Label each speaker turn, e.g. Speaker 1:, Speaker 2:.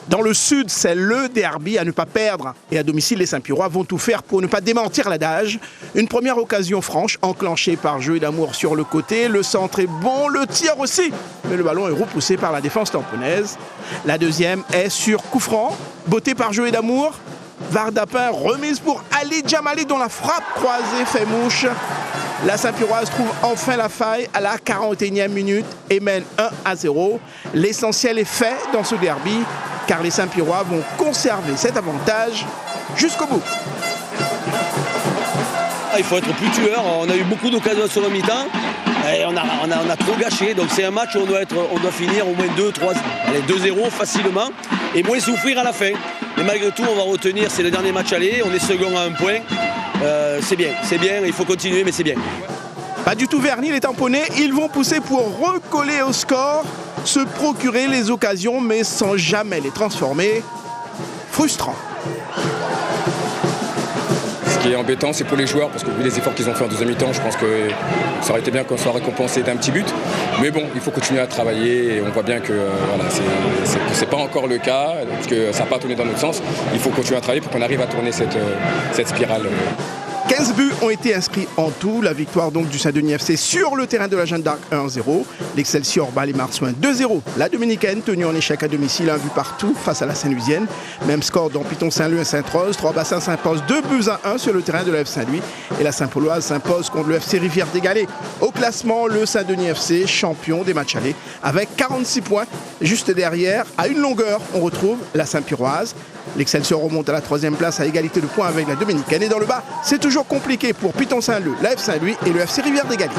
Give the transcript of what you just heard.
Speaker 1: Dans le sud, c'est le derby à ne pas perdre. Et à domicile, les Saint-Pierrois vont tout faire pour ne pas démentir l'adage. Une première occasion franche, enclenchée par Jeu d'Amour sur le côté. Le centre est bon, le tir aussi. Mais le ballon est repoussé par la défense tamponnaise. La deuxième est sur coup franc, botté par Jeu d'Amour. Vardapin, remise pour Ali Djamali dont la frappe croisée fait mouche. La Saint-Pierroise trouve enfin la faille à la 41e minute et mène 1-0. L'essentiel est fait dans ce derby, car les Saint-Pierrois vont conserver cet avantage jusqu'au bout.
Speaker 2: Il faut être plus tueur. On a eu beaucoup d'occasions sur le mi-temps et on a trop gâché. Donc c'est un match où on doit finir au moins 2-0 facilement et moins souffrir à la fin. Mais malgré tout, on va retenir, c'est le dernier match aller. On est second à 1 point. C'est bien, il faut continuer, mais c'est bien.
Speaker 1: Pas du tout vernis les tamponnés, ils vont pousser pour recoller au score, se procurer les occasions, mais sans jamais les transformer. Frustrant.
Speaker 3: Ce qui est embêtant, c'est pour les joueurs, parce que vu les efforts qu'ils ont fait en deuxième mi-temps, je pense que ça aurait été bien qu'on soit récompensé d'un petit but. Mais bon, il faut continuer à travailler et on voit bien que voilà, c'est pas encore le cas, parce que ça n'a pas tourné dans notre sens. Il faut continuer à travailler pour qu'on arrive à tourner cette spirale.
Speaker 1: 15 buts ont été inscrits en tout. La victoire donc du Saint-Denis FC sur le terrain de la Jeanne d'Arc 1-0. L'Excelsior bat les Marsouins 2-0. La Dominicaine tenue en échec à domicile, 1 but partout face à la Saint-Louisienne. Même score dans Piton-Saint-Leu et Sainte-Rose. Trois-Bassins s'impose 2-1 sur le terrain de la F Saint-Louis. Et la Saint-Pauloise s'impose contre le FC Rivière-des-Galets. Au classement, le Saint-Denis FC, champion des matchs allés, avec 46 points. Juste derrière, à une longueur, on retrouve la Saint-Pierroise. L'Excelsior remonte à la 3e place à égalité de points avec la Dominicaine. Et dans le bas, c'est toujours compliqué pour Piton-Saint-Leu, la F Saint-Louis et le FC Rivière-des-Galets.